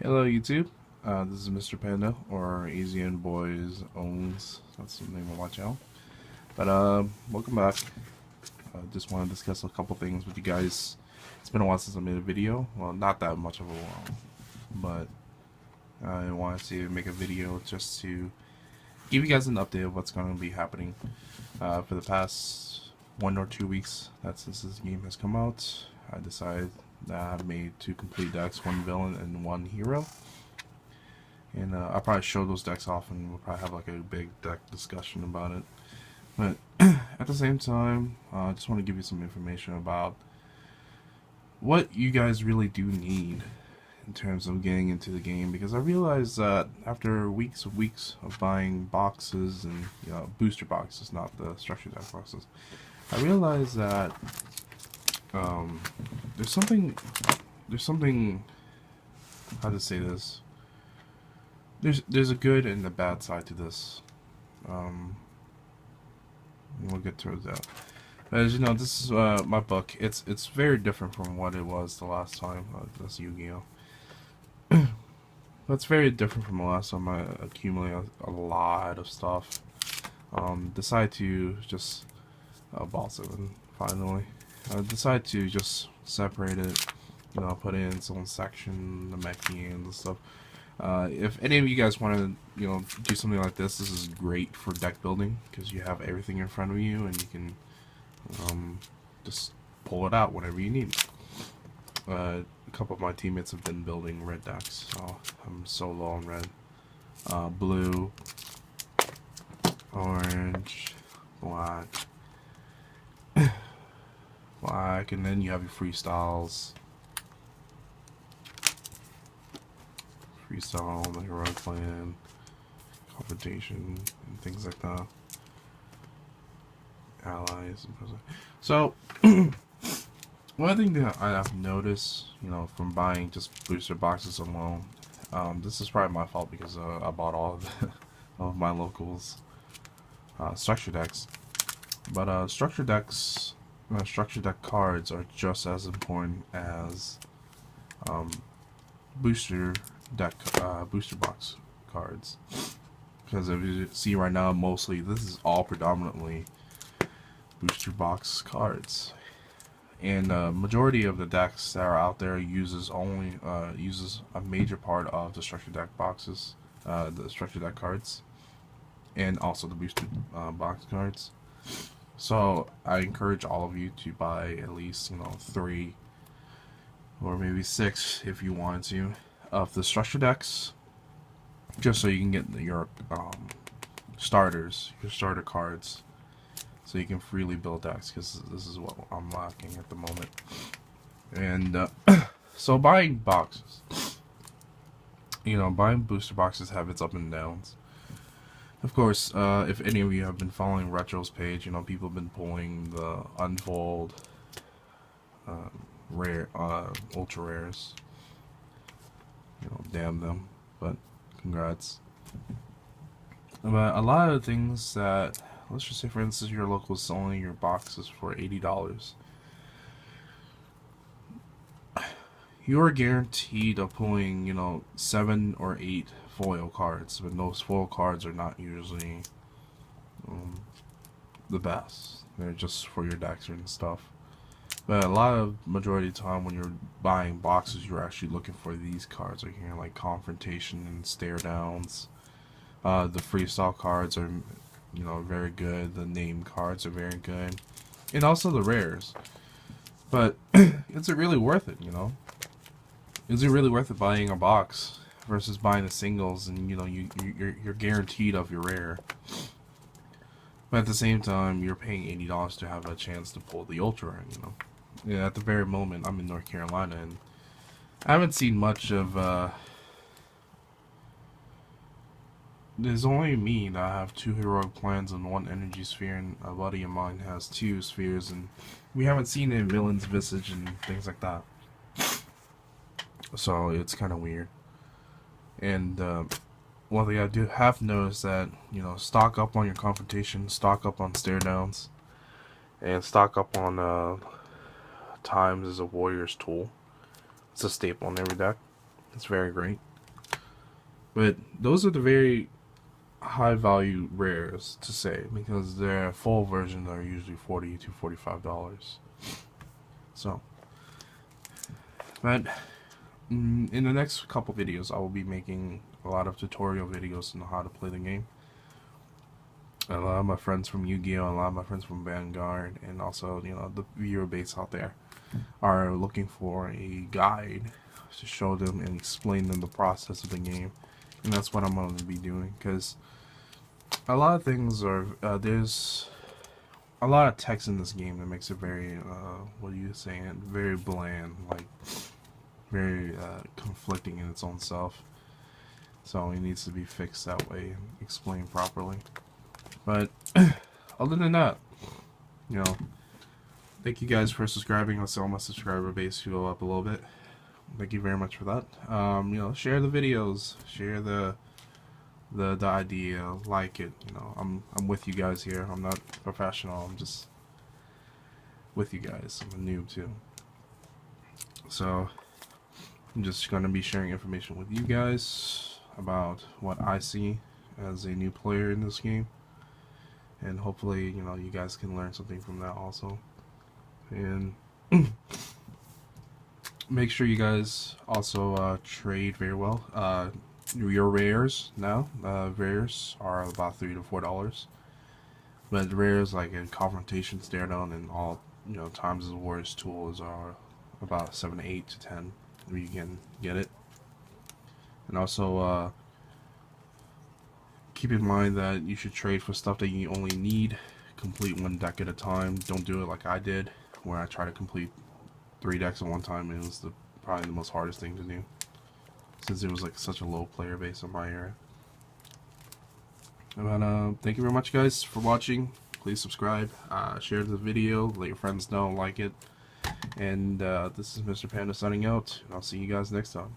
Hello YouTube, this is Mr.Panda, or Asian Boys Owns, that's the name of my channel. But welcome back. Just want to discuss a couple things with you guys. It's been a while since I made a video, well not that much of a while, but I wanted to make a video just to give you guys an update of what's going to be happening for the past 1 or 2 weeks that since this game has come out. I decided that I made 2 complete decks, 1 villain and 1 hero. And I'll probably show those decks off and we'll probably have like a big deck discussion about it. But at the same time, I just want to give you some information about what you guys really do need in terms of getting into the game, because I realized that after weeks of buying boxes and booster boxes, not the structure deck boxes, I realized that there's something, how to say this, there's a good and a bad side to this. We'll get towards that. As you know, this is my book. It's very different from what it was the last time. That's Yu-Gi-Oh. That's very different from the last time I accumulated a lot of stuff. Decided to just ball 7 finally. I decided to just separate it, put it in its own section, the mech games and stuff. If any of you guys want to, do something like this is great for deck building because you have everything in front of you and you can just pull it out whenever you need. A couple of my teammates have been building red decks, so I'm so low on red. Blue, orange, black. Black, and then you have your freestyles. Freestyle, the hero plan, confrontation, and things like that. Allies. So, one thing that I have noticed, from buying just booster boxes alone, this is probably my fault because I bought all of my locals structure decks. But structure decks. Structure deck cards are just as important as booster box cards, because if you see right now, mostly this is all predominantly booster box cards, and majority of the decks that are out there uses a major part of the structure deck boxes, the structure deck cards, and also the booster box cards. So I encourage all of you to buy at least 3 or maybe 6 if you wanted to of the structure decks, just so you can get your starters, your starter cards, so you can freely build decks, because this is what I'm lacking at the moment. And so buying boxes, buying booster boxes have its up and downs. Of course, if any of you have been following Retro's page, people have been pulling the Unfold, rare, ultra rares. Damn them, but congrats. But a lot of the things that, let's just say for instance, your local is selling your boxes for $80. You are guaranteed of pulling, 7 or 8 foil cards, but those foil cards are not usually the best. They're just for your decks and stuff. But a lot of majority of the time when you're buying boxes, you're actually looking for these cards right here, like confrontation and stare downs. The freestyle cards are, very good. The name cards are very good, and also the rares. But is it really worth it? Is it really worth it buying a box versus buying the singles, and you're guaranteed of your rare, but at the same time you're paying $80 to have a chance to pull the ultra rare, Yeah, at the very moment I'm in North Carolina and I haven't seen much of there's only me that I have 2 heroic plans and 1 energy sphere, and a buddy of mine has 2 spheres, and we haven't seen a villain's visage and things like that. So it's kind of weird. And one thing I do have noticed that, stock up on your confrontation, stock up on stare downs, and stock up on times as a warrior's tool. It's a staple in every deck. It's very great. But those are the very high value rares to say, because their full versions are usually $40 to $45. So, but in the next couple videos, I will be making a lot of tutorial videos on how to play the game. A lot of my friends from Yu-Gi-Oh! And a lot of my friends from Vanguard, and also, you know, the viewer base out there are looking for a guide to show them and explain them the process of the game. And that's what I'm going to be doing, because a lot of things are, there's a lot of text in this game that makes it very, what are you saying, very bland, like, very conflicting in its own self. So it needs to be fixed that way and explained properly. But other than that, you know, thank you guys for subscribing. Let's see all my subscriber base go up a little bit. Thank you very much for that. You know, share the videos, share the idea, like it. You know, I'm with you guys here. I'm not professional. I'm just with you guys. I'm a noob too. So I'm just gonna be sharing information with you guys about what I see as a new player in this game, and hopefully, you know, you guys can learn something from that also. And make sure you guys also trade very well. Your rares now, rares are about $3 to $4, but rares like in confrontation, stare down, and all, you know, times as worst tools are about 7 to 8 to 10. You can get it. And also keep in mind that you should trade for stuff that you only need. Complete one deck at a time. Don't do it like I did, where I tried to complete 3 decks at one time, and it was probably the most hardest thing to do, since it was like such a low player base in my era. But thank you very much, guys, for watching. Please subscribe, share the video, let your friends know, like it. And this is Mr. Panda signing out. I'll see you guys next time.